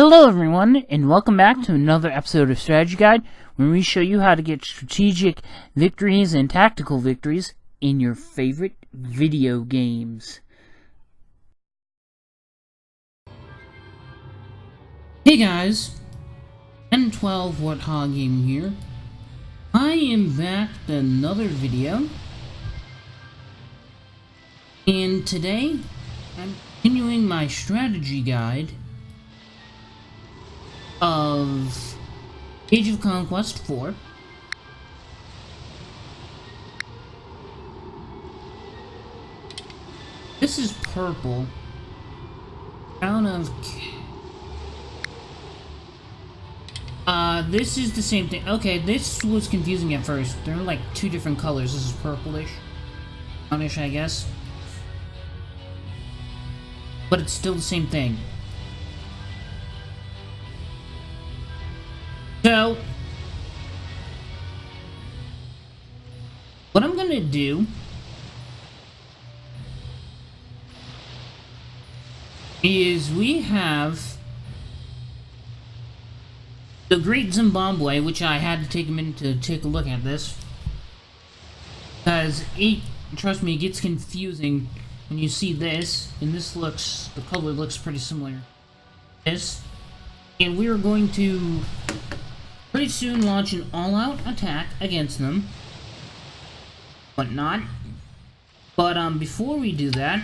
Hello everyone, and welcome back to another episode of Strategy Guide, where we show you how to get strategic victories and tactical victories in your favorite video games. Hey guys, N12 Warthog Game here. I am back with another video, and today I'm continuing my strategy guide of Age of Conquest 4. This is purple. Crown of... this is the same thing. Okay, this was confusing at first. They're like two different colors. This is purplish. Brownish, I guess. But it's still the same thing. So, what I'm gonna do is we have the Great Zimbabwe, which I had to take a minute to take a look at this, because trust me, it gets confusing when you see this, and this looks, the color looks pretty similar to this, and we are going to pretty soon launch an all-out attack against them, whatnot. But before we do that,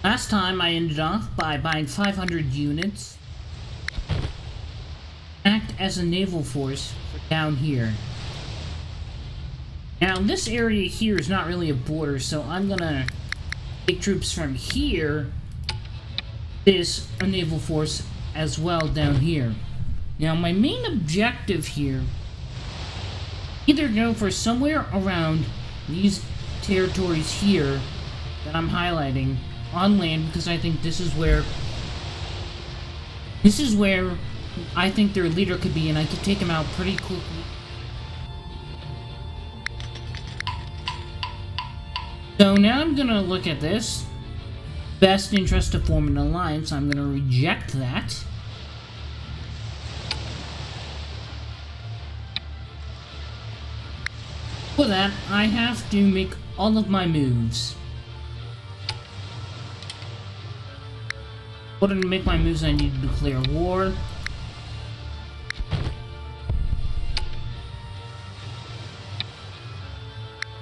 last time I ended off by buying 500 units, act as a naval force for down here. Now this area here is not really a border, so I'm gonna take troops from here, this a naval force as well down here. Now, my main objective here, either go for somewhere around these territories here that I'm highlighting on land, because I think this is where I think their leader could be, and I could take him out pretty quickly. So now I'm gonna look at this. Best interest to form an alliance. I'm gonna reject that. For that, I have to make all of my moves. In order to make my moves, I need to declare war.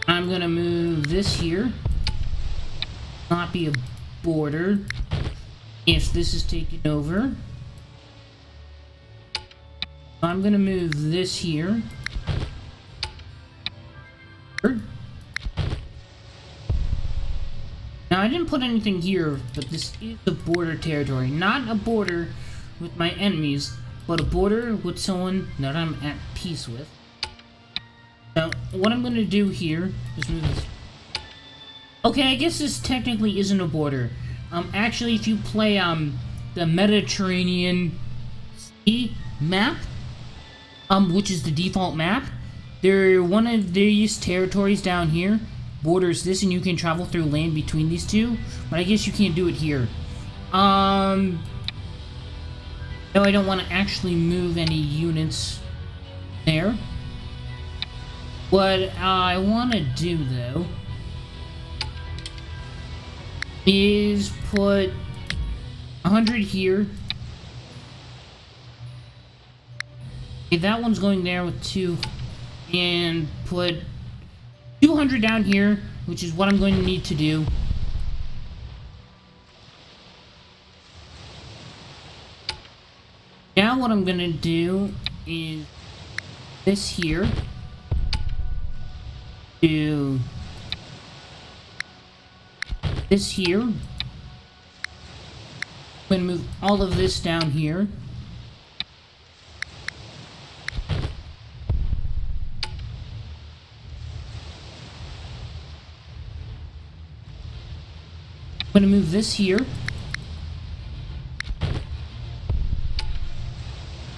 I'm gonna move this here. Not be a border if this is taken over. I'm gonna move this here. Now, I didn't put anything here, but this is a border territory. Not a border with my enemies, but a border with someone that I'm at peace with. Now, what I'm going to do here is move this. Okay, I guess this technically isn't a border. Actually, if you play, the Mediterranean Sea map, which is the default map, one of these territories down here borders this, and you can travel through land between these two, but I guess you can't do it here. No, I don't want to actually move any units there. What I want to do, though, is put 100 here. Okay, that one's going there with 2, and put 200 down here, which is what I'm going to need to do. Now what I'm going to do is this here. Do this here. I'm going to move all of this down here. I'm going to move this here.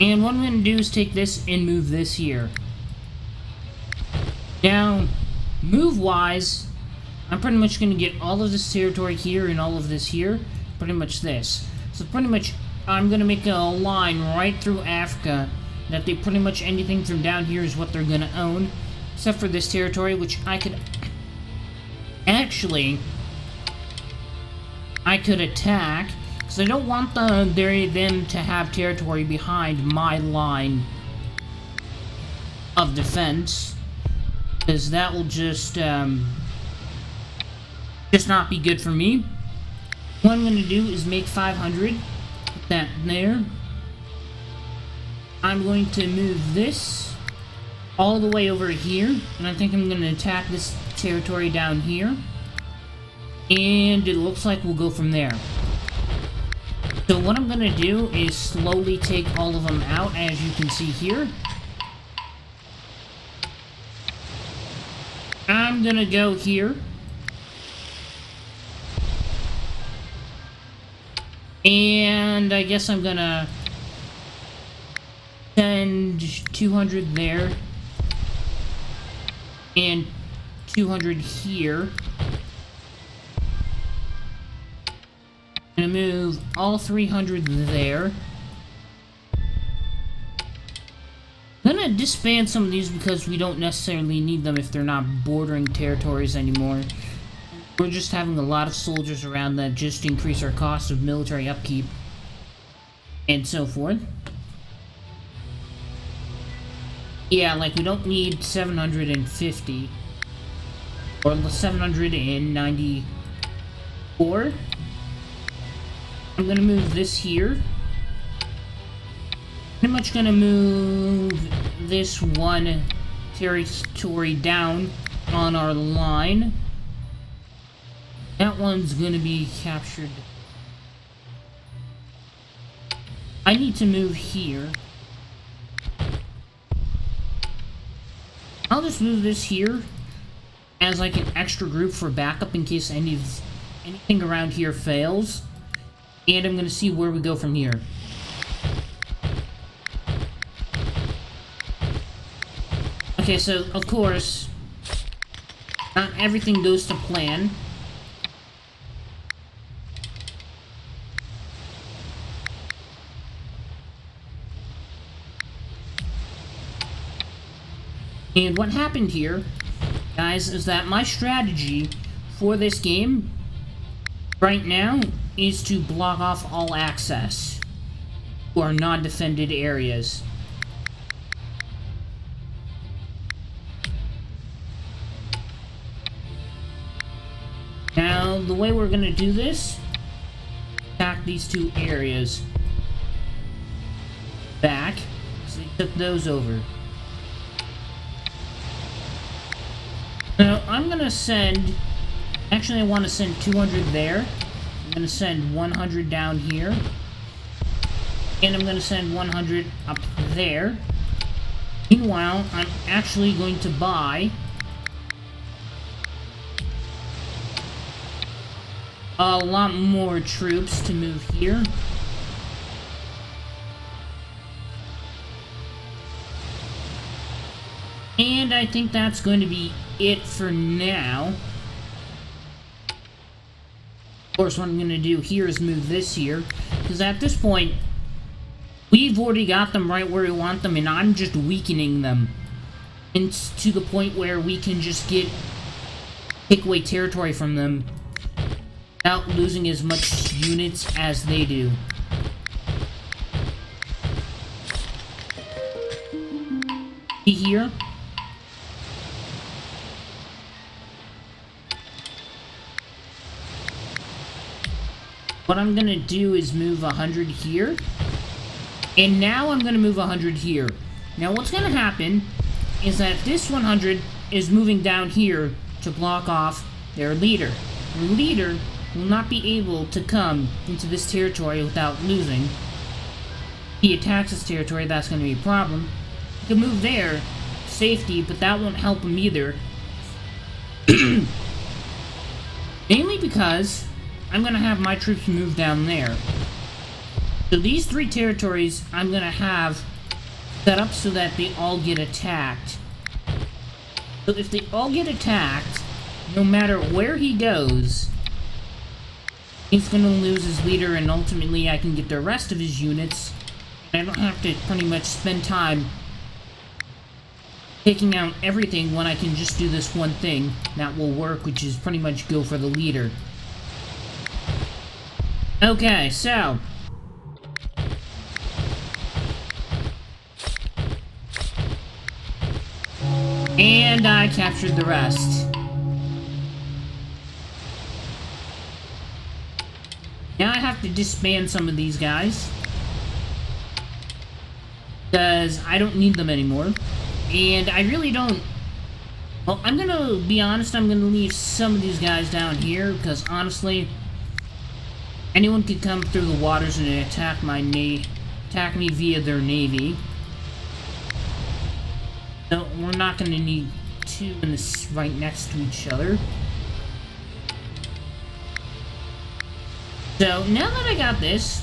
And what I'm going to do is take this and move this here. Now, move-wise, I'm pretty much going to get all of this territory here and all of this here. Pretty much this. So pretty much I'm gonna make a line right through Africa that they pretty much anything from down here is what they're gonna own, except for this territory, which I could actually attack, because I don't want them to have territory behind my line of defense, because that will just not be good for me. What I'm gonna do is make 500. Put that there. I'm going to move this all the way over here, and I think I'm going to attack this territory down here, and it looks like we'll go from there. So what I'm going to do is slowly take all of them out, as you can see here. I'm going to go here, and I guess I'm going to send 200 there, and 200 here. I'm gonna move all 300 there. I'm gonna disband some of these because we don't necessarily need them if they're not bordering territories anymore. We're just having a lot of soldiers around that just increase our cost of military upkeep and so forth. Yeah, like we don't need 750 or 794. I'm gonna move this here. Pretty much gonna move this one territory down on our line. That one's gonna be captured. I need to move here. I'll just move this here as like an extra group for backup in case anything around here fails. And I'm gonna see where we go from here. Okay, so of course, not everything goes to plan. And what happened here, guys, is that my strategy for this game right now is to block off all access to our non-defended areas. Now, the way we're going to do this, attack these two areas back, so we took those over. Now, I'm going to send, actually I want to send 200 there. I'm going to send 100 down here. And I'm going to send 100 up there. Meanwhile, I'm actually going to buy a lot more troops to move here. And I think that's going to be it for now. Of course, what I'm going to do here is move this here, because at this point, we've already got them right where we want them, and I'm just weakening them. And to the point where we can just take away territory from them without losing as much units as they do. See here? What I'm gonna do is move 100 here. And now I'm gonna move 100 here. Now what's gonna happen is that this 100 is moving down here to block off their leader. Their leader will not be able to come into this territory without losing. If he attacks this territory, that's gonna be a problem. He can move there, safety, but that won't help him either. Mainly because I'm gonna have my troops move down there. So these three territories I'm gonna have set up so that they all get attacked. So if they all get attacked, no matter where he goes, He's gonna lose his leader, and ultimately I can get the rest of his units. And I don't have to pretty much spend time taking out everything when I can just do this one thing that will work, which is pretty much go for the leader. Okay, so and I captured the rest. Now I have to disband some of these guys, because I don't need them anymore. And I really don't... Well, I'm gonna be honest, I'm gonna leave some of these guys down here, because honestly, anyone could come through the waters and attack me via their navy. So we're not gonna need two in this right next to each other. So now that I got this,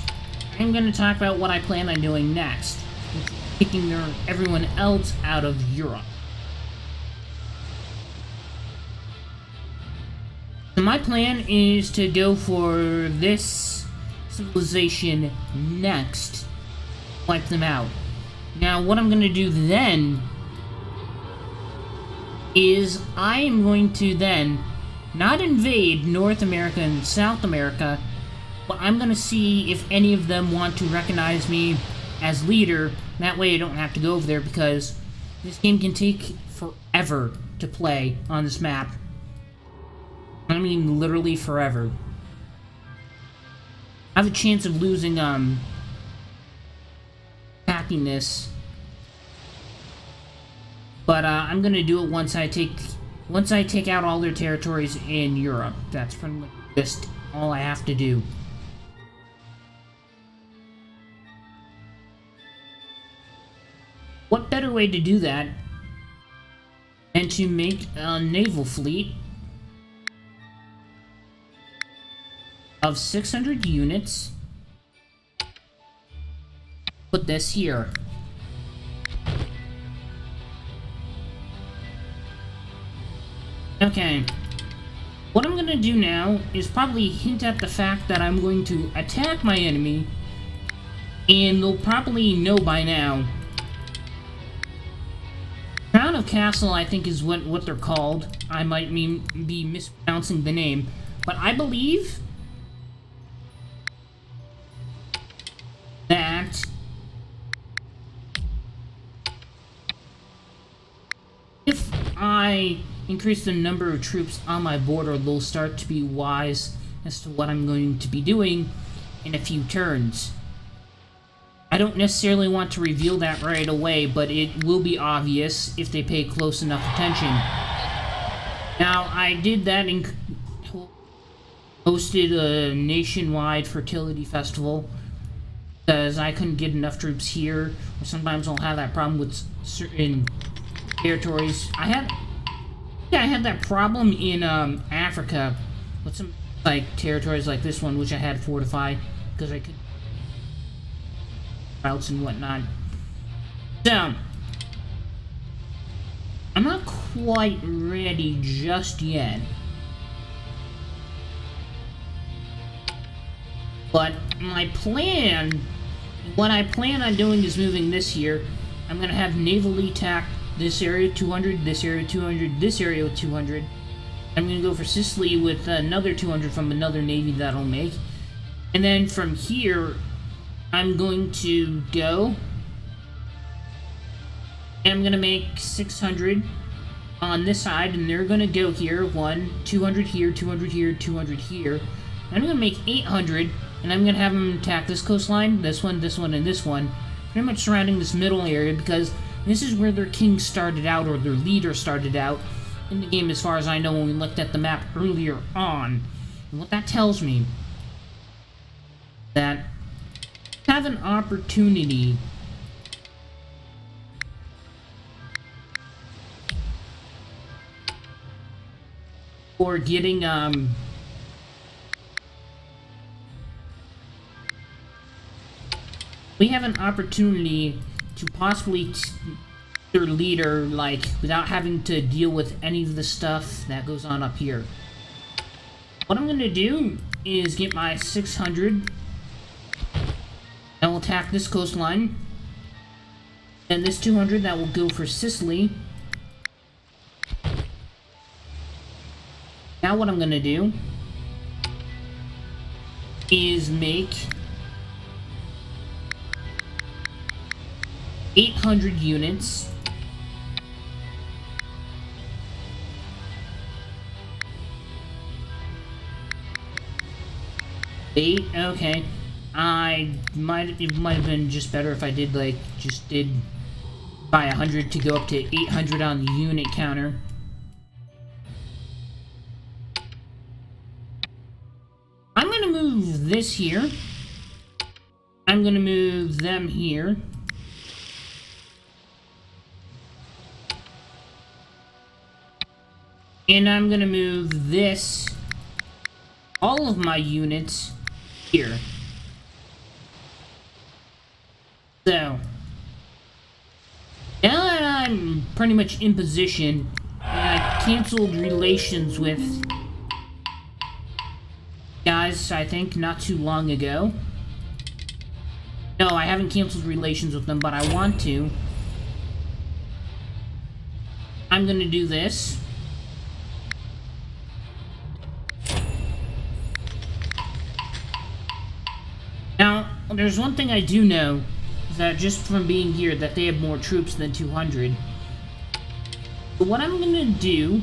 I'm gonna talk about what I plan on doing next. Kicking everyone else out of Europe. So my plan is to go for this civilization next, wipe them out. Now what I'm going to do then is I am going to then not invade North America and South America, but I'm going to see if any of them want to recognize me as leader. That way I don't have to go over there, because this game can take forever to play on this map. I mean, literally forever. I have a chance of losing, attacking this. But, I'm gonna do it once I take out all their territories in Europe. That's pretty much just all I have to do. What better way to do that than to make a naval fleet of 600 units? Put this here. Okay. What I'm gonna do now is probably hint at the fact that I'm going to attack my enemy, and they'll probably know by now. Crown of Castle, I think, is what they're called. I might be mispronouncing the name, but I believe that if I increase the number of troops on my border, they'll start to be wise as to what I'm going to be doing in a few turns. I don't necessarily want to reveal that right away, but it will be obvious if they pay close enough attention. Now, I did that and hosted a nationwide fertility festival, because I couldn't get enough troops here, or sometimes I'll have that problem with certain territories. I had that problem in Africa with some territories like this one, which I had fortified because I could routes and whatnot. So I'm not quite ready just yet, but my plan, what I plan on doing is moving this here. I'm gonna have navally attack this area 200, this area 200, this area 200. I'm gonna go for Sicily with another 200 from another navy that'll make, and then from here I'm going to go and I'm gonna make 600 on this side, and they're gonna go here, 200 here, 200 here, 200 here. And I'm gonna make 800, and I'm gonna have them attack this coastline, this one, and this one, pretty much surrounding this middle area, because this is where their king started out, or their leader started out in the game, as far as I know, when we looked at the map earlier on. And what that tells me, that I have an opportunity for getting we have an opportunity to possibly their leader, like, without having to deal with any of the stuff that goes on up here. What I'm gonna do is get my 600. That will attack this coastline. And this 200, that will go for Sicily. Now what I'm gonna do is make 800 units. Okay. It might have been just better if I did, like, just did buy 100 to go up to 800 on the unit counter. I'm gonna move this here. I'm gonna move them here. And I'm gonna move this, all of my units, here. So, now that I'm pretty much in position, and I canceled relations with guys, I think, not too long ago. No, I haven't canceled relations with them, but I want to. I'm gonna do this. Now, there's one thing I do know, is that just from being here, that they have more troops than 200. So what I'm gonna do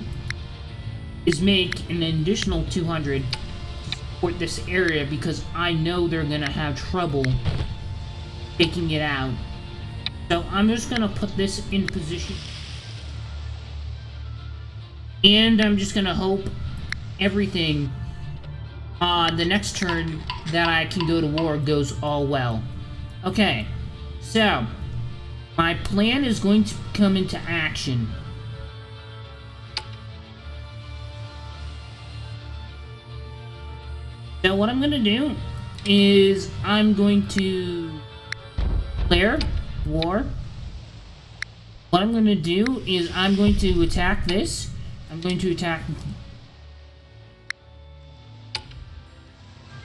is make an additional 200 to support this area, because I know they're gonna have trouble taking it out. So I'm just gonna put this in position. And I'm just gonna hope everything the next turn that I can go to war goes all well. Okay, so my plan is going to come into action. So what I'm going to do is I'm going to declare war. What I'm going to do is I'm going to attack this. I'm going to attack...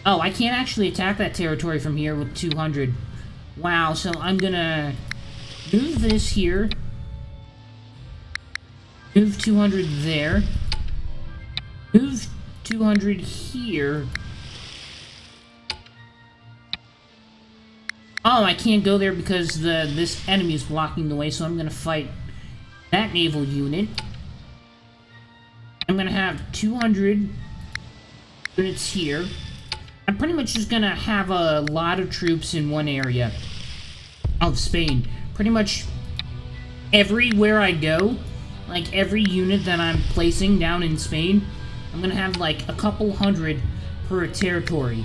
Oh, I can't actually attack that territory from here with 200. Wow, so I'm gonna move this here. Move 200 there. Move 200 here. Oh, I can't go there because this enemy is blocking the way, so I'm gonna fight that naval unit. I'm gonna have 200 units here. I'm pretty much just gonna have a lot of troops in one area of Spain. Pretty much everywhere I go, like every unit that I'm placing down in Spain, I'm gonna have like a couple hundred per territory.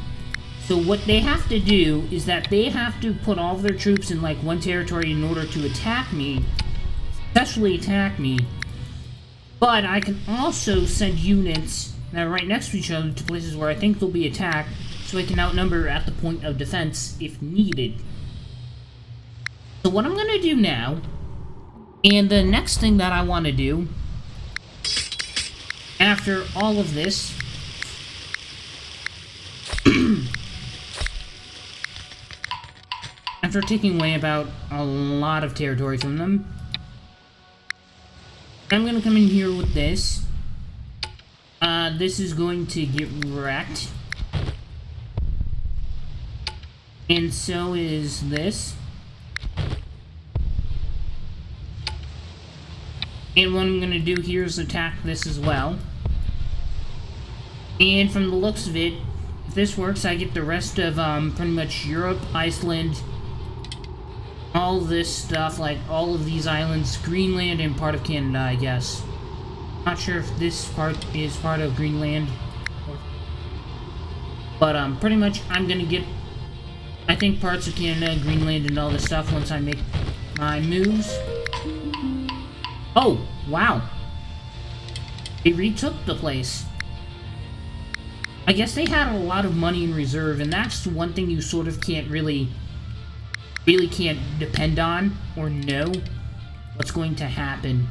So what they have to do is that they have to put all of their troops in like one territory in order to attack me, especially attack me. But I can also send units that are right next to each other to places where I think they'll be attacked, so I can outnumber at the point of defense if needed. So what I'm gonna do now, and the next thing that I want to do, after all of this, after taking away about a lot of territory from them, I'm gonna come in here with this. This is going to get wrecked. And so is this. And what I'm gonna do here is attack this as well. And from the looks of it, if this works, I get the rest of pretty much Europe, Iceland, all this stuff, like all of these islands, Greenland, and part of Canada, I guess. Not sure if this part is part of Greenland, but pretty much I'm gonna get, I think, parts of Canada, Greenland, and all this stuff once I make my moves. Oh, wow. They retook the place. I guess they had a lot of money in reserve, and that's one thing you sort of can't really can't depend on or know what's going to happen.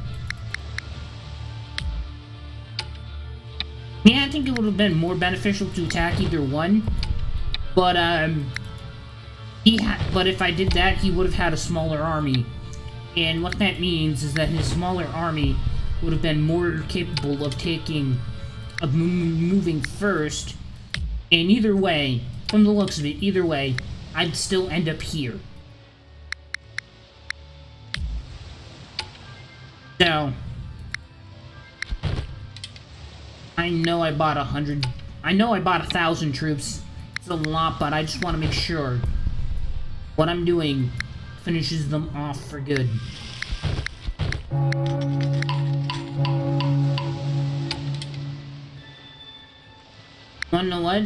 Yeah, I think it would have been more beneficial to attack either one. But, but if I did that, he would have had a smaller army. And what that means is that his smaller army would have been more capable of moving first. And either way, from the looks of it, either way, I'd still end up here. So, I know I bought 100. I know I bought 1,000 troops. It's a lot, but I just want to make sure what I'm doing finishes them off for good. Wanna know what?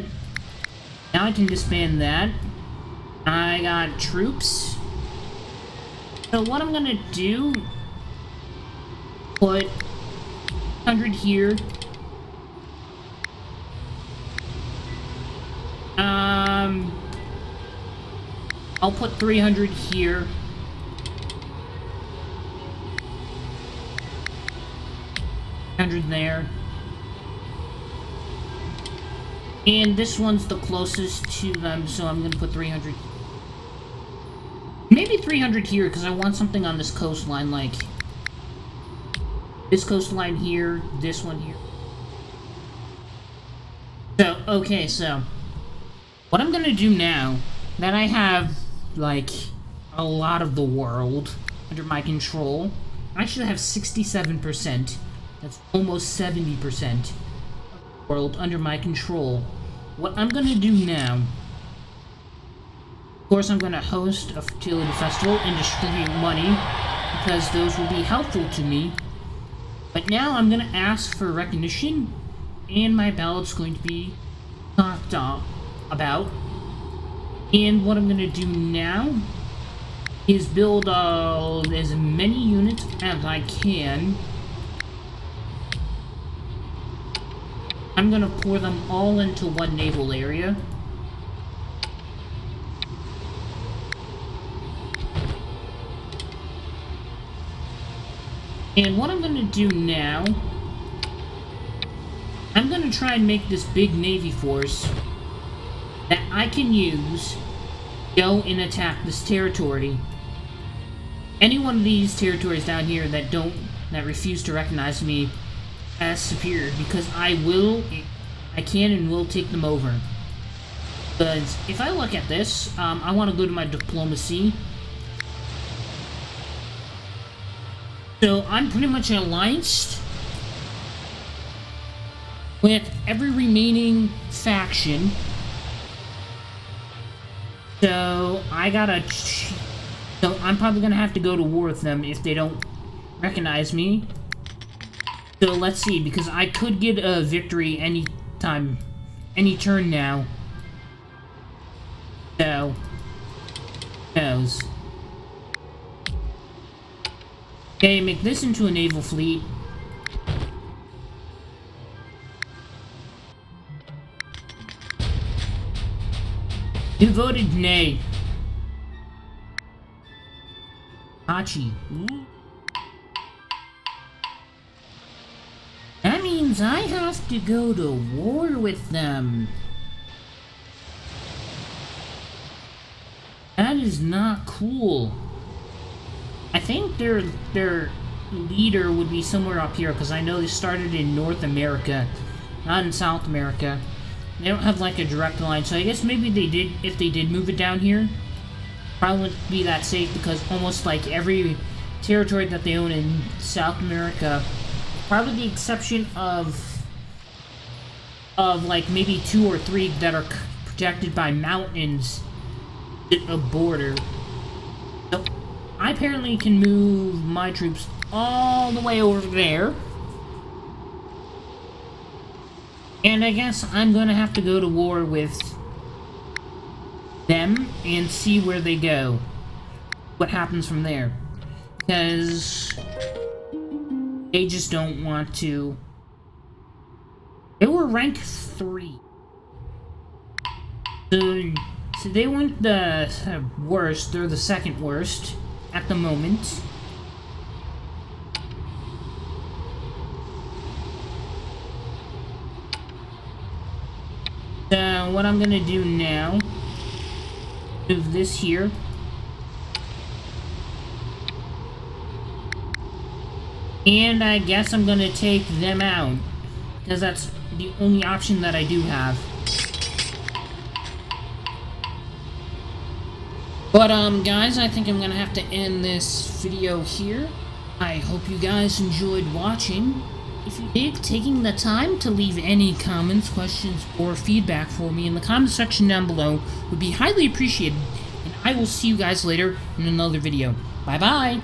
Now I can disband that. I got troops. So what I'm gonna do, put 100 here. I'll put 300 here. There. And this one's the closest to them, so I'm gonna put 300. Maybe 300 here, because I want something on this coastline, like this coastline here, this one here. So, okay, so what I'm gonna do now that I have, like, a lot of the world under my control, I should have 67%. That's almost 70% of the world under my control. What I'm gonna do now, of course I'm gonna host a fertility festival and distribute money, because those will be helpful to me. But now I'm gonna ask for recognition, and my ballot's going to be talked about. And what I'm gonna do now is build as many units as I can. I'm gonna pour them all into one naval area. And what I'm gonna do now, I'm gonna try and make this big navy force that I can use to go and attack this territory. Any one of these territories down here that refuse to recognize me as superior, because I can and will take them over. Because if I look at this, I want to go to my diplomacy. So I'm pretty much allianced with every remaining faction. So so I'm probably gonna have to go to war with them if they don't recognize me. So let's see, because I could get a victory any turn now. So, who knows? Okay, make this into a naval fleet. You voted nay. Hachi. That means I have to go to war with them. That is not cool. I think their leader would be somewhere up here, because I know they started in North America, not in South America. They don't have like a direct line, so I guess maybe they did, if they did move it down here, probably wouldn't be that safe, because almost like every territory that they own in South America, probably the exception of like maybe 2 or 3 that are protected by mountains, a border. So I apparently can move my troops all the way over there. And I guess I'm gonna have to go to war with them and see where they go. What happens from there. Because they just don't want to. They were rank 3. So they weren't the worst, they're the second worst at the moment. what I'm gonna do now, move this here. And I guess I'm gonna take them out, because that's the only option that I do have. But, guys, I think I'm gonna have to end this video here. I hope you guys enjoyed watching. If you did, taking the time to leave any comments, questions, or feedback for me in the comment section down below would be highly appreciated. And I will see you guys later in another video. Bye-bye!